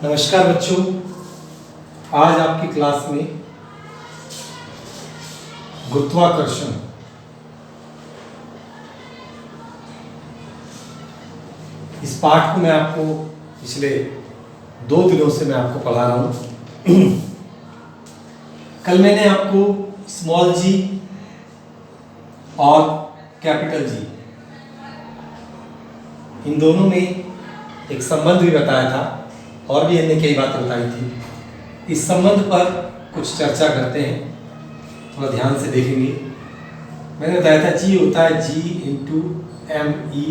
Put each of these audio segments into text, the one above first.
नमस्कार बच्चों, आज आपकी क्लास में गुरुत्वाकर्षण इस पाठ को मैं आपको पिछले 2 दिनों से मैं आपको पढ़ा रहा हूँ। कल मैंने आपको स्मॉल जी और कैपिटल जी इन दोनों में एक संबंध भी बताया था और भी अन्य कई बातें बताई थी। इस संबंध पर कुछ चर्चा करते हैं, थोड़ा ध्यान से देखेंगे। मैंने बताया था जी होता है G into M E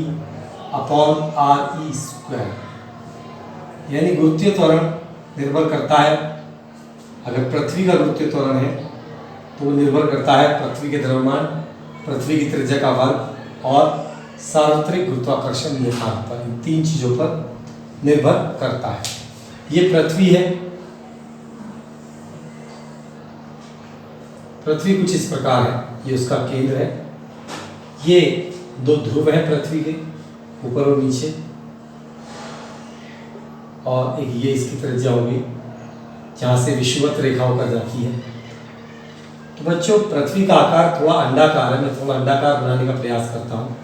upon R E square, यानी गुरुत्वीय त्वरण निर्भर करता है। अगर पृथ्वी का गुरुत्वीय त्वरण है तो वो निर्भर करता है पृथ्वी के द्रव्यमान, पृथ्वी की त्रिज्या का वर्ग और सार्वत्रिक गुरुत्वाकर्षण नियतांक पर, इन 3 चीज़ों पर निर्भर करता है। ये पृथ्वी है। पृथ्वी कुछ इस प्रकार है, ये उसका केंद्र है। ये 2 ध्रुव हैं पृथ्वी के, ऊपर और नीचे, और एक ये इसकी त्रिज्या होगी जहाँ से विषुवत रेखा होकर जाती है। तो बच्चों, पृथ्वी का आकार थोड़ा अंडाकार है। मैं थोड़ा अंडाकार बनाने का प्रयास करता हूँ।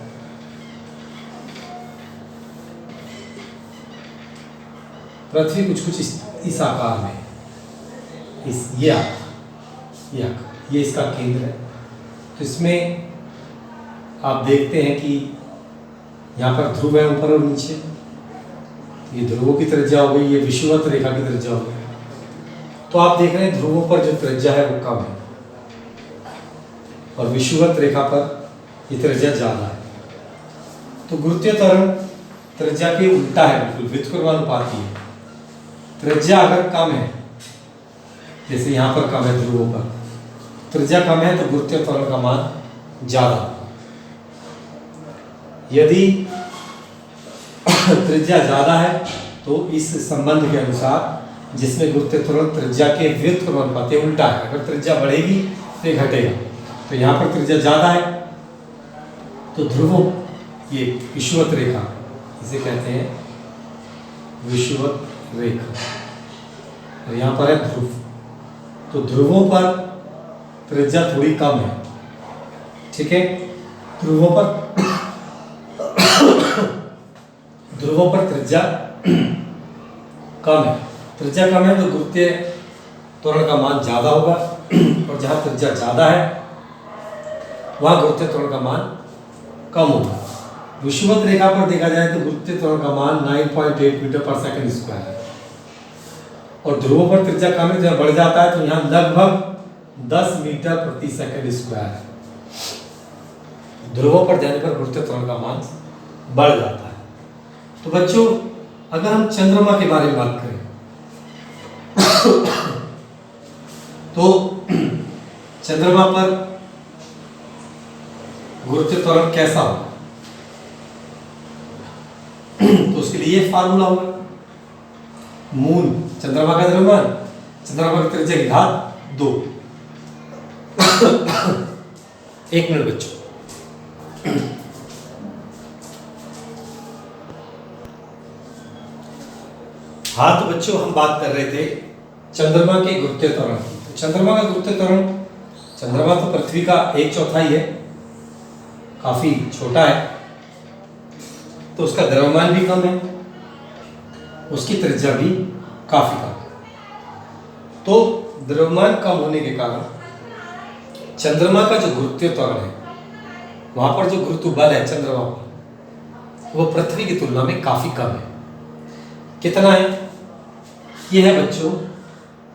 पृथ्वी कुछ इस आकार में, ये इसका केंद्र है। तो इसमें आप देखते हैं कि यहाँ पर ध्रुव है ऊपर और नीचे। ये ध्रुवों की त्रिज्या हो गई, ये विषुवत रेखा की त्रिज्या हो गई। तो आप देख रहे हैं ध्रुवों पर जो त्रिज्या है वो कम है और विषुवत रेखा पर ये त्रिज्या ज़्यादा है। तो गुरुत्वीय त्वरण त्रिज्या के उल्टा है, बिल्कुल व्युत्क्रमानुपाती है। त्रिज्या अगर कम है, जैसे यहाँ पर कम है ध्रुवों पर, त्रिज्या कम है तो गुरुत्वीय त्वरण का मान ज़्यादा होगा। यदि त्रिज्या ज़्यादा है तो इस संबंध के अनुसार, जिसमें गुरुत्वीय त्वरण त्रिज्या के व्युत्क्रमानुपाती उल्टा है, अगर त्रिज्या बढ़ेगी तो ये घटेगा। तो यहाँ पर त्रिज्या ज़्यादा है तो ध्रुवों, ये विषुवत रेखा, इसे कहते हैं विषुवत रेखा, और यहाँ पर है ध्रुव। तो ध्रुवों पर त्रिज्या थोड़ी कम है, ठीक है। ध्रुवों पर त्रिज्या कम है। त्रिज्या कम है तो गुरुत्वीय त्वरण का मान ज़्यादा होगा, और जहाँ त्रिज्या ज़्यादा है वहाँ गुरुत्वीय त्वरण का मान कम होगा। विषुवत रेखा पर देखा जाए तो गुरुत्वीय त्वरण का मान 9.8 मीटर पर सेकंड स्क्वायर है, और ध्रुवों पर त्रिज्या कम है, जब बढ़ जाता है तो यहाँ लगभग 10 मीटर प्रति सेकंड स्क्वायर है। ध्रुवों पर जाने पर गुरुत्वीय त्वरण का मान बढ़ जाता है। तो बच्चों, अगर हम चंद्रमा के बारे में बात करें तो चंद्रमा पर गुरुत्वीय त्वरण कैसा होगा? तो उसके लिए ये फार्मूला होगा। मूल चंद्रमा का द्रव्यमान, चंद्रमा की त्रिज्या की घात 2। 1 मिनट बच्चों। हाँ, तो बच्चों हम बात कर रहे थे चंद्रमा के गुरुत्वीय त्वरण की। तो चंद्रमा का गुरुत्वीय त्वरण, चंद्रमा तो पृथ्वी का 1/4 है, काफी छोटा है, तो उसका द्रव्यमान भी कम है, उसकी त्रिज्या भी काफी कम है। तो द्रव्यमान कम होने के कारण चंद्रमा का जो गुरुत्वीय त्वरण है, वहां पर जो गुरुत्व बल है चंद्रमा पर, वो पृथ्वी की तुलना में काफी कम है। कितना है? ये है बच्चों,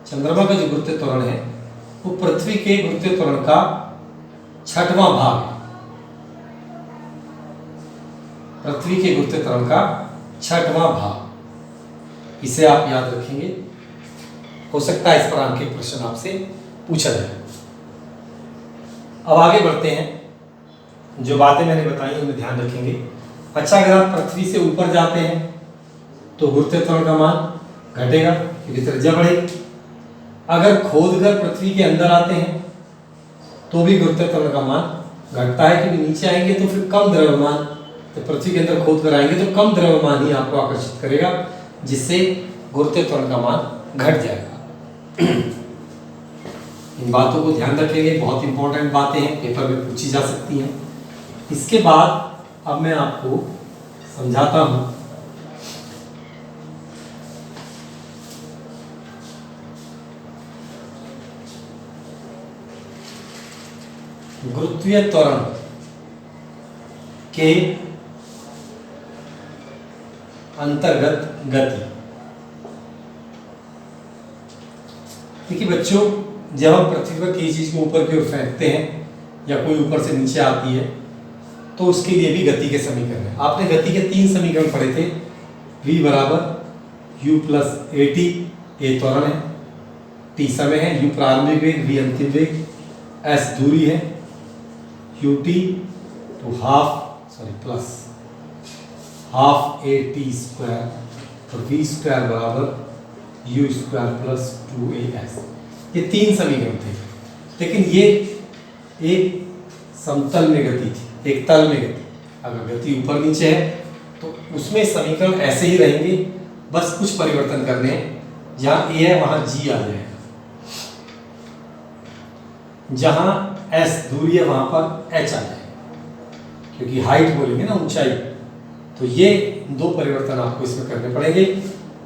चंद्रमा का जो गुरुत्वीय त्वरण है वो पृथ्वी के गुरुत्वीय त्वरण का 6वां भाग है। पृथ्वी के गुरुत्वीय त्वरण का 6वां भाग, इसे आप याद रखेंगे। हो सकता है इस पर आगे प्रश्न आपसे पूछा जाए। अब आगे बढ़ते हैं। जो बातें मैंने बताई उन्हें ध्यान रखेंगे। अच्छा, अगर आप पृथ्वी से ऊपर जाते हैं तो गुरुत्वीय त्वरण का मान घटेगा क्योंकि त्रिज्या बढ़ेगी। अगर खोदकर पृथ्वी के अंदर आते हैं तो भी गुरुत्वीय त्वरण का मान घटता है, क्योंकि नीचे आएंगे तो फिर कम द्रव्यमान, तो पृथ्वी के अंदर खोद कर आएंगे तो कम द्रव्यमान ही आपको आकर्षित करेगा, जिससे गुरुत्वीय त्वरण का मान घट जाएगा। इन बातों को ध्यान रखेंगे, बहुत इंपॉर्टेंट बातें हैं, पेपर में पूछी जा सकती हैं। इसके बाद अब मैं आपको समझाता हूं गुरुत्वीय त्वरण के अंतर्गत गति। देखिए बच्चों, जब हम पृथ्वी पर किसी चीज को ऊपर की ओर फेंकते हैं या कोई ऊपर से नीचे आती है तो उसके लिए भी गति के समीकरण है। आपने गति के 3 समीकरण पढ़े थे। v बराबर u प्लस ए टी, ए त्वरण है, t समय है, u प्रारंभिक वेग, v अंतिम वेग, s दूरी है, ut तो plus half A T square और v स्क्वायर बराबर u स्क्वायर प्लस 2as। ये 3 समीकरण थे, लेकिन ये एक समतल में गति थी, एक तल में गति। अगर गति ऊपर नीचे है तो उसमें समीकरण ऐसे ही रहेंगे, बस कुछ परिवर्तन करने हैं। जहां a है वहां g आ जाएगा, जहां s दूरी है वहां पर h आ जाएगा, क्योंकि हाइट बोलेंगे ना, ऊंचाई। तो ये 2 परिवर्तन आपको इसमें करने पड़ेंगे।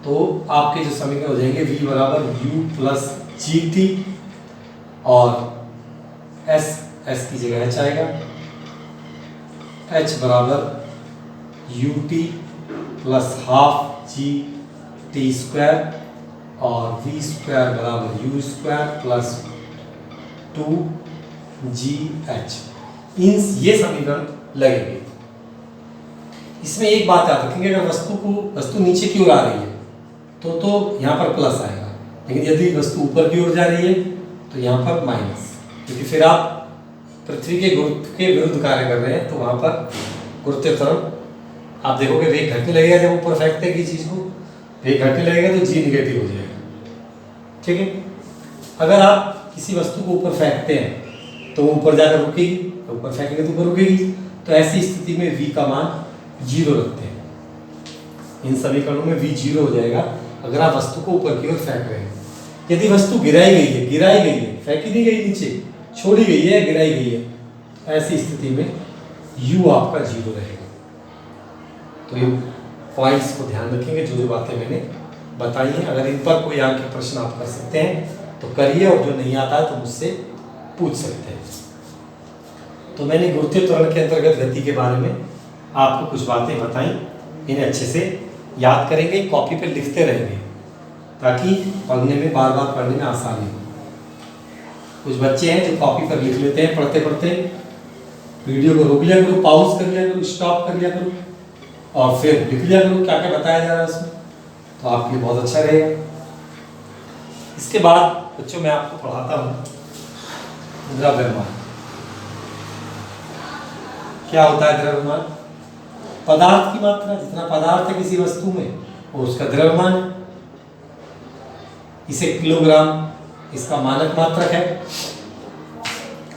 तो आपके जो समीकरण हो जाएंगे v बराबर u प्लस जी टी और s की जगह h आएगा, h बराबर U T plus half G T square और v स्क्वायर बराबर u स्क्वायर प्लस 2gh। ये समीकरण लगेंगे। इसमें एक बात याद रखेंगे, अगर वस्तु नीचे की ओर आ रही है तो यहाँ पर प्लस आएगा, लेकिन यदि वस्तु ऊपर की ओर जा रही है तो यहाँ पर माइनस, क्योंकि फिर आप पृथ्वी के गुरुत्व के विरुद्ध कार्य कर रहे हैं। तो वहाँ पर गुरुत्वीय त्वरण आप देखोगे वेग घटने लगेगा। जब ऊपर फेंकते हैं किसी चीज को, वेग घटने लगेगा तो जी निगेटिव हो जाएगा। ठीक है, अगर आप किसी वस्तु को ऊपर फेंकते हैं तो ऊपर जाकर रुकेगी, तो ऊपर फेंकेंगे तो ऊपर रुकेगी। तो ऐसी स्थिति में v का मान 0 रखते हैं। इन समीकरणों में v 0 हो जाएगा अगर आप वस्तु को ऊपर की ओर फेंक रहे हैं। यदि वस्तु गिराई गई है, फेंकी नहीं गई नीचे, छोड़ी गई है, गिराई गई है, तो ऐसी स्थिति में u आपका 0 रहेगा। तो ये पॉइंट्स को ध्यान रखेंगे, जो बातें मैंने बताई हैं। अगर इन पर कोई आगे प्रश्न आप कर सकते हैं तो करिए, और जो नहीं आता है तो मुझसे पूछ सकते हैं। तो मैंने गुरुत्वीय त्वरण के अंतर्गत गति के बारे में आपको कुछ बातें बताई, इन्हें अच्छे से याद करेंगे, कॉपी पे लिखते रहेंगे ताकि पढ़ने में, बार बार पढ़ने में आसानी हो। कुछ बच्चे हैं जो कॉपी पर लिख लेते हैं पढ़ते पढ़ते, वीडियो को रोक लिया करो, पॉज कर लिया करो, स्टॉप कर लिया करो और फिर लिख लिया करो क्या क्या बताया जा रहा है उसमें, तो आपके लिए बहुत अच्छा रहेगा। इसके बाद बच्चों मैं आपको पढ़ाता हूँ द्रव्यमान। क्या होता है द्रव्यमान? पदार्थ की मात्रा, जितना पदार्थ है किसी वस्तु में वो उसका द्रव्यमान है। इसे किलोग्राम इसका मानक मात्रक है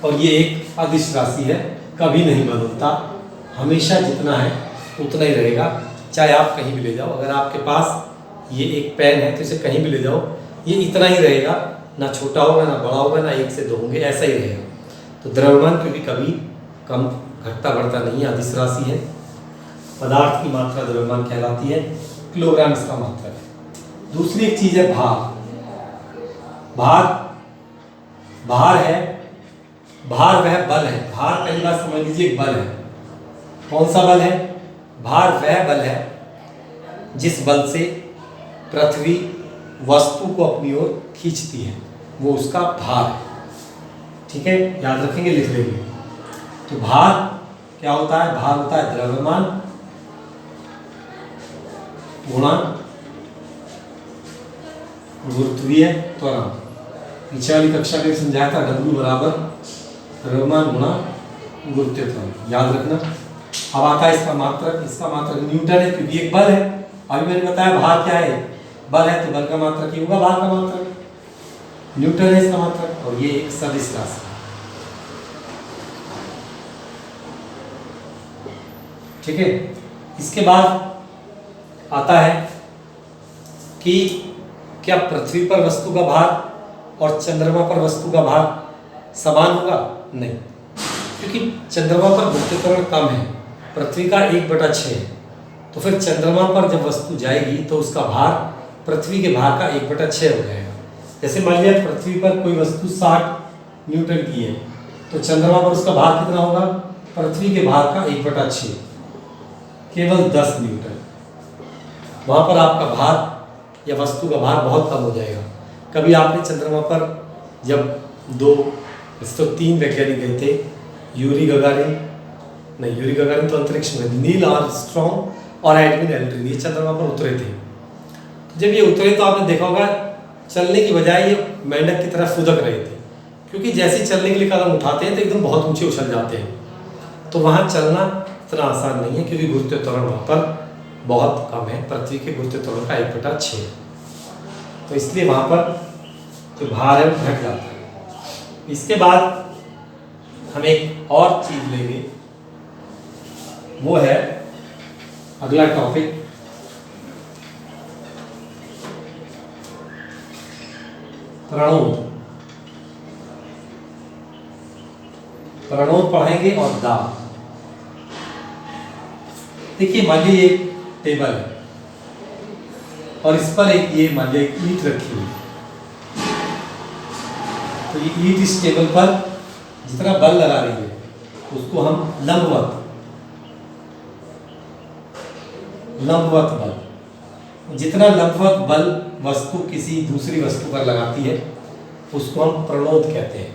और ये एक अदिश राशि है, कभी नहीं बदलता, हमेशा जितना है उतना ही रहेगा, चाहे आप कहीं भी ले जाओ। अगर आपके पास ये एक पेन है तो इसे कहीं भी ले जाओ, ये इतना ही रहेगा, ना छोटा होगा ना बड़ा होगा, ना 1 से 2 होंगे, ऐसा ही रहेगा। तो द्रव्यमान क्योंकि कभी कम घटता बढ़ता नहीं है, अदिश राशि है। पदार्थ की मात्रा द्रव्यमान कहलाती है, किलोग्राम इसका मात्रक है। दूसरी एक चीज है भार। भार है, भार वह बल है। भार पहली बात समझ लीजिए, एक बल है। कौन सा बल है? भार वह बल है जिस बल से पृथ्वी वस्तु को अपनी ओर खींचती है, वो उसका भार है। ठीक है, याद रखेंगे, लिख लेंगे। तो भार क्या होता है? भार होता है द्रव्यमान गुणा गुरुत्वीय त्वरण। पीछे वाली कक्षा में समझाया था, W बराबर द्रव्यमान गुणा गुरुत्वीय त्वरण, याद रखना। अब आता है इसका मात्रक। इसका मात्रक न्यूटन है क्योंकि एक बल है। अभी मैंने बताया भार क्या है, बल है, तो बल का मात्रक ही होगा भार का मात्रक, न्यूटन है इसका मात्रक। और ये एक सदिश राशि है। ठीक है, इसके बाद आता है कि क्या पृथ्वी पर वस्तु का भार और चंद्रमा पर वस्तु का भार समान होगा? नहीं, क्योंकि चंद्रमा पर गुरुत्व त्वरण कम है, पृथ्वी का 1/6 है। तो फिर चंद्रमा पर जब वस्तु जाएगी तो उसका भार पृथ्वी के भार का 1/6 हो जाएगा। जैसे मान लिया पृथ्वी पर कोई वस्तु 60 न्यूटन की है, तो चंद्रमा पर उसका भार कितना होगा? पृथ्वी के भार का 1/6, केवल 10 न्यूटन। वहाँ पर आपका भार या वस्तु का भार बहुत कम हो जाएगा। कभी आपने चंद्रमा पर जब 3 वैज्ञानिक गए थे, यूरी गगारिन तो अंतरिक्ष में, नील आर्मस्ट्रॉन्ग और एडविन एल्ड्रिन, ये चंद्रमा पर उतरे थे। तो जब ये उतरे तो आपने देखा होगा चलने की बजाय ये मेंढक की तरह फुदक रहे थे, क्योंकि जैसे ही चलने के लिए कदम उठाते हैं तो एकदम बहुत ऊंचे उछल जाते हैं। तो वहाँ चलना इतना आसान नहीं है, क्योंकि गुरुत्व त्वरण वहाँ पर बहुत कम है, पृथ्वी के गुरुत्व त्वरण का 1/6, तो इसलिए वहाँ पर जो भार है वो घट जाता है। इसके बाद हम एक और चीज लेंगे, वो है अगला टॉपिक, प्रणोद पढ़ेंगे और दाब। देखिए मान लीजिए एक टेबल है और इस पर ये मान लीजिए एक ईंट रखी हुई, तो ये ईंट इस टेबल पर जितना बल लगा रही है उसको हम लंबवत बल, जितना लंबवत बल वस्तु किसी दूसरी वस्तु पर लगाती है उसको हम प्रणोद कहते हैं।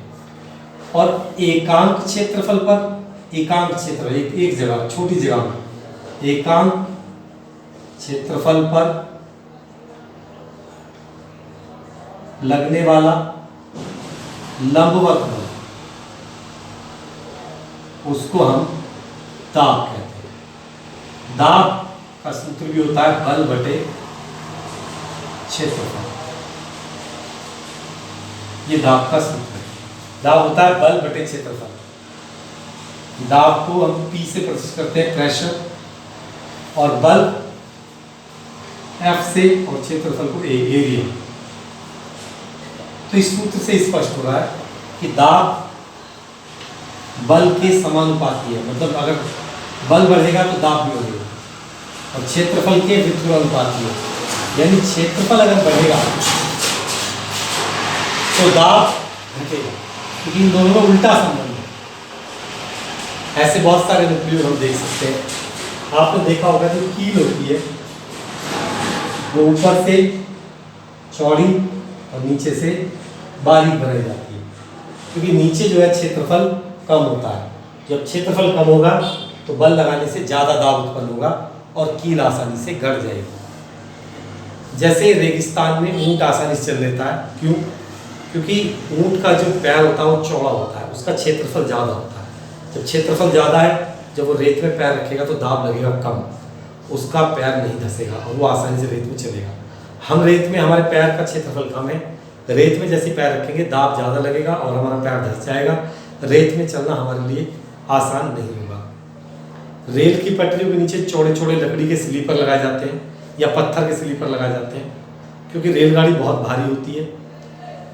और एकांक क्षेत्रफल पर, एक जगह छोटी जगह में एकांक क्षेत्रफल पर लगने वाला लंबवत बल, उसको हम दाब कहते हैं। दाब का सूत्र भी होता है बल बटे क्षेत्रफल, ये दाब का सूत्र है। दाब होता है बल बटे क्षेत्रफल। दाब को हम P से प्रदर्शित करते हैं, प्रेशर, और बल F से, और क्षेत्रफल को A, एरिया। तो इस सूत्र से स्पष्ट हो रहा है कि दाब बल के समानुपाती है, मतलब अगर बल बढ़ेगा तो दाब भी बढ़ेगा, और क्षेत्रफल के व्युत्क्रमानुपाती है, यानी क्षेत्रफल अगर बढ़ेगा तो दाब घटेगा, क्योंकि इन दोनों में उल्टा संबंध है। ऐसे बहुत सारे नुक्लियर हम देख सकते हैं। आपने देखा होगा जो कील होती है वो ऊपर से चौड़ी और नीचे से बारीक बनाई जाती है, क्योंकि नीचे जो है क्षेत्रफल कम होता है। जब क्षेत्रफल कम होगा तो बल लगाने से ज़्यादा दाब उत्पन्न होगा और कील आसानी से गड़ जाएगी। जैसे रेगिस्तान में ऊंट आसानी से चल लेता है, क्यों? क्योंकि ऊंट का जो पैर होता है वो चौड़ा होता है, उसका क्षेत्रफल ज़्यादा होता है। जब क्षेत्रफल ज़्यादा है, जब वो रेत में पैर रखेगा तो दाब लगेगा कम, उसका पैर नहीं धंसेगा और वो आसानी से रेत में चलेगा। हम रेत में, हमारे पैर का क्षेत्रफल कम है, रेत में जैसे पैर रखेंगे दाब ज़्यादा लगेगा और हमारा पैर धंस जाएगा। रेत में चलना हमारे लिए आसान नहीं होगा। रेल की पटरियों के नीचे चौड़े चौड़े लकड़ी के स्लीपर लगाए जाते हैं या पत्थर के स्लीपर लगाए जाते हैं, क्योंकि रेलगाड़ी बहुत भारी होती है।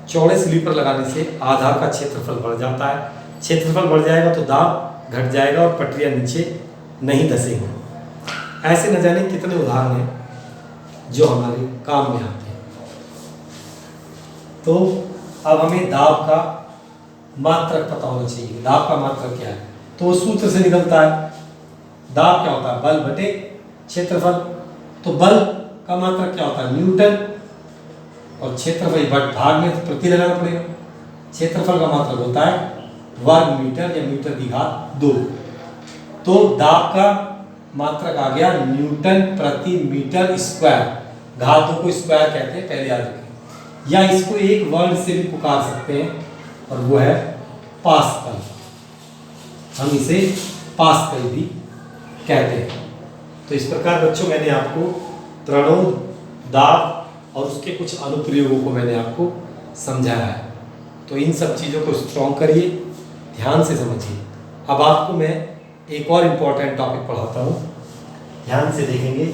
चौड़े स्लीपर लगाने से आधार का क्षेत्रफल बढ़ जाता है, क्षेत्रफल बढ़ जाएगा तो दाब घट जाएगा और पटरियाँ नीचे नहीं धंसेंगी। ऐसे न जाने कितने उदाहरण हैं जो हमारे काम में आते हैं। तो अब हमें दाब का मात्रक पता होना चाहिए। दाब का मात्रक क्या है? तो सूत्र से निकलता है। दाब क्या होता है? बल बटे क्षेत्रफल। तो बल का मात्रक क्या होता है? न्यूटन, और क्षेत्रफल भाग में तो प्रति लगाना पड़ेगा। क्षेत्रफल का मात्रक होता है वर्ग मीटर या मीटर की घात 2। तो दाब का मात्रक आ गया न्यूटन प्रति मीटर स्क्वायर। घात 2 को स्क्वायर कहते हैं, पहले याद रखें। या इसको एक वर्ड से भी पुकार सकते हैं और वो है पास्कल। हम इसे पास्कल भी कहते हैं। तो इस प्रकार बच्चों मैंने आपको प्रणोद, दाब और उसके कुछ अनुप्रयोगों को मैंने आपको समझाया है। तो इन सब चीज़ों को स्ट्रॉन्ग करिए, ध्यान से समझिए। अब आपको मैं एक और इम्पॉर्टेंट टॉपिक पढ़ाता हूँ, ध्यान से देखेंगे।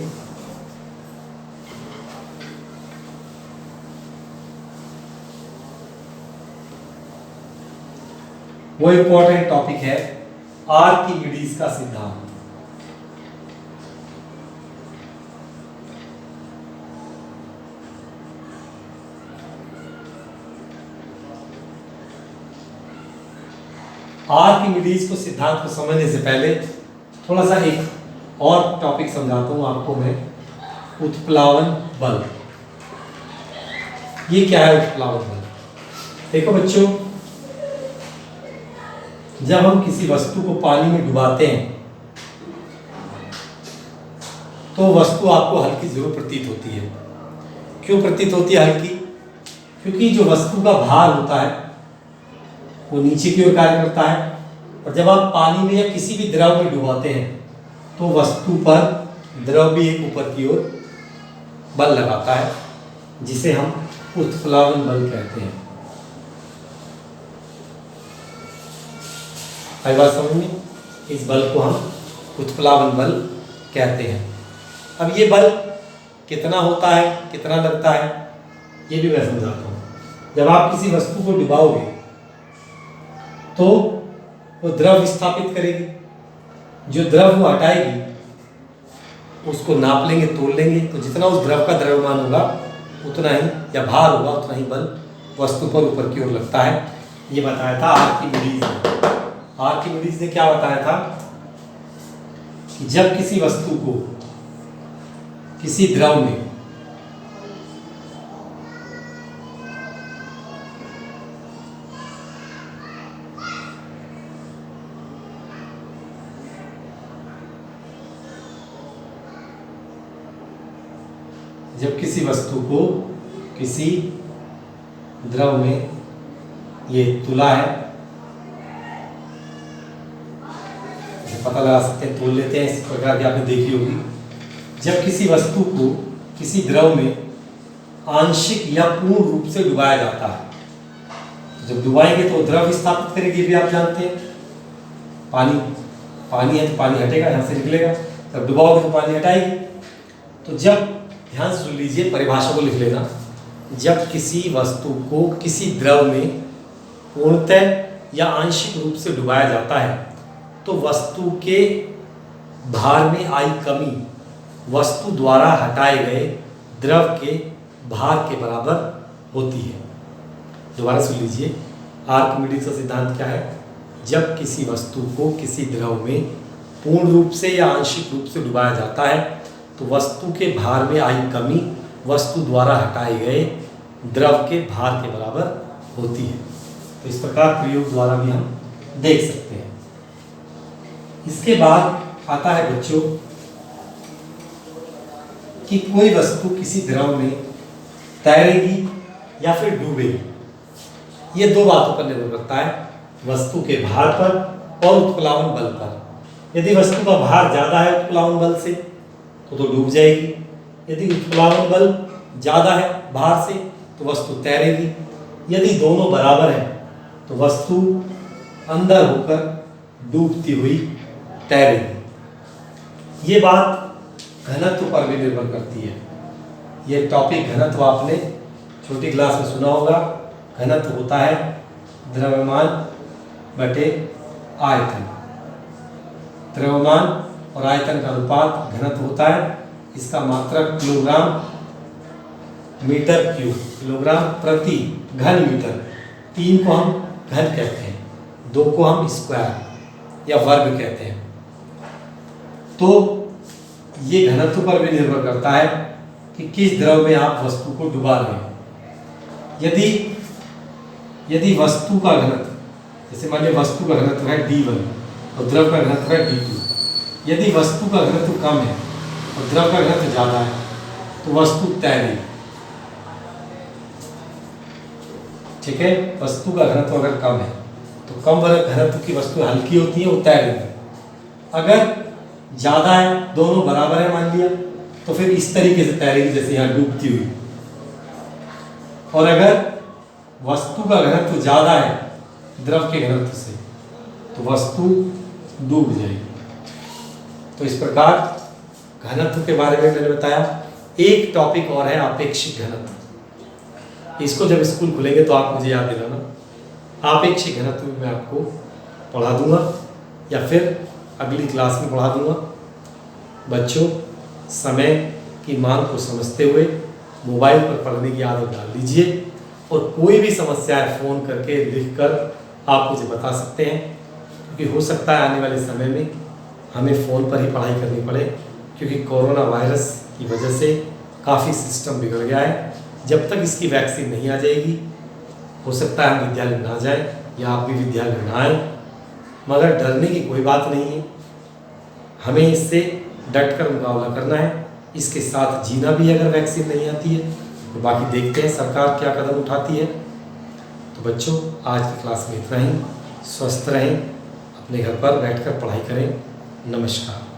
वो इंपॉर्टेंट टॉपिक है आर्किमिडीज का सिद्धांत। आर्किमिडीज को सिद्धांत को समझने से पहले थोड़ा सा एक और टॉपिक समझाता हूं आपको मैं, उत्प्लावन बल। ये क्या है उत्प्लावन बल? देखो बच्चों, जब हम किसी वस्तु को पानी में डुबाते हैं तो वस्तु आपको हल्की जरूर प्रतीत होती है। क्यों प्रतीत होती है हल्की? क्योंकि जो वस्तु का भार होता है वो नीचे की ओर कार्य करता है, और जब आप पानी में या किसी भी द्रव में डुबाते हैं तो वस्तु पर द्रव भी एक ऊपर की ओर बल लगाता है, जिसे हम उत्प्लावन बल कहते हैं। आई बात समझ में? इस बल को हम उत्प्लावन बल कहते हैं। अब ये बल कितना होता है, कितना लगता है, ये भी मैं समझाता हूँ। जब आप किसी वस्तु को डुबाओगे तो वो द्रव विस्थापित करेगी, जो द्रव वो हटाएगी उसको नाप लेंगे, तोल लेंगे, तो जितना उस द्रव का द्रव्यमान होगा उतना ही, या भार होगा उतना ही बल वस्तु पर ऊपर की ओर लगता है। ये बताया था आर्किमिडीज ने। आर्किमिडीज ने क्या बताया था कि जब किसी वस्तु को किसी द्रव में किसी द्रव में ये तुला है, पता लगा सकते हैं, तोल लेते हैं, इस प्रकार की आपने देखी होगी। जब किसी वस्तु को किसी द्रव में आंशिक या पूर्ण रूप से डुबाया जाता है, तो जब डुबाएंगे तो द्रव विस्थापित करेगी, भी आप जानते हैं। पानी है तो पानी हटेगा, यहाँ से निकलेगा, जब डुबाओगे तो पानी हटाएगी। तो जब, ध्यान सुन लीजिए, परिभाषा को लिख लेना, जब किसी वस्तु को किसी द्रव में पूर्णतः या आंशिक रूप से डुबाया जाता है तो वस्तु के भार में आई कमी वस्तु द्वारा हटाए गए द्रव के भार के बराबर होती है। दोबारा सुन लीजिए, आर्किमिडीज का सिद्धांत क्या है? जब किसी वस्तु को किसी द्रव में पूर्ण रूप से या आंशिक रूप से डुबाया जाता है तो वस्तु के भार में आई कमी वस्तु द्वारा हटाए गए द्रव के भार के बराबर होती है। तो इस प्रकार प्रयोग द्वारा भी हम देख सकते हैं। इसके बाद आता है बच्चों कि कोई वस्तु किसी द्रव में तैरेगी या फिर डूबेगी। ये दो बातों पर निर्भर करता है, वस्तु के भार पर और उत्प्लावन बल पर। यदि वस्तु का भार ज्यादा है उत्प्लावन बल से तो डूब जाएगी। यदि उत्प्लावन बल ज्यादा है भार से तो वस्तु तैरेगी। यदि दोनों बराबर हैं तो वस्तु अंदर होकर डूबती हुई तैरेगी। ये बात घनत्व पर भी निर्भर करती है। ये टॉपिक घनत्व आपने छोटी क्लास में सुना होगा। घनत्व होता है द्रव्यमान बटे आयतन। द्रव्यमान और आयतन का अनुपात घनत्व होता है। इसका मात्रक किलोग्राम मीटर क्यूब, किलोग्राम प्रति घन मीटर। 3 को हम घन कहते हैं, 2 को हम स्क्वायर या वर्ग कहते हैं। तो ये घनत्व पर भी निर्भर करता है कि किस द्रव में आप वस्तु को डुबा रहे हैं। यदि वस्तु का घनत्व, जैसे मान लीजिए वस्तु का घनत्व है D1 और द्रव का घनत्व है D2। यदि वस्तु का घनत्व कम है और द्रव का घनत्व ज्यादा है तो वस्तु तैरेगी। ठीक है, वस्तु का घनत्व अगर कम है तो कम घनत्व की वस्तु हल्की होती है, वो तैरेगी। अगर ज्यादा है, दोनों बराबर है मान लिया, तो फिर इस तरीके से तैरेगी जैसे यहाँ डूबती हुई। और अगर वस्तु का घनत्व ज्यादा है द्रव के घनत्व से तो वस्तु डूब जाएगी। तो इस प्रकार घनत्व के बारे में मैंने बताया। एक टॉपिक और है आपेक्षिक घनत्व। इसको जब स्कूल खुलेंगे तो आप मुझे याद दिलाना। आपेक्षिक घनत्व में मैं आपको पढ़ा दूंगा या फिर अगली क्लास में पढ़ा दूंगा। बच्चों, समय की मांग को समझते हुए मोबाइल पर पढ़ने की आदत डाल लीजिए और कोई भी समस्या है फ़ोन करके लिख कर आप मुझे बता सकते हैं, क्योंकि हो सकता है आने वाले समय में हमें फ़ोन पर ही पढ़ाई करनी पड़े, क्योंकि कोरोना वायरस की वजह से काफ़ी सिस्टम बिगड़ गया है। जब तक इसकी वैक्सीन नहीं आ जाएगी हो सकता है हम विद्यालय ना जाएं या आप भी विद्यालय ना आएँ, मगर डरने की कोई बात नहीं है। हमें इससे डट कर मुकाबला करना है, इसके साथ जीना भी है। अगर वैक्सीन नहीं आती है तो बाकी देखते हैं सरकार क्या कदम उठाती है। तो बच्चों, आज की क्लास में इतना ही। स्वस्थ रहें, अपने घर पर बैठकर पढ़ाई करें। नमस्कार।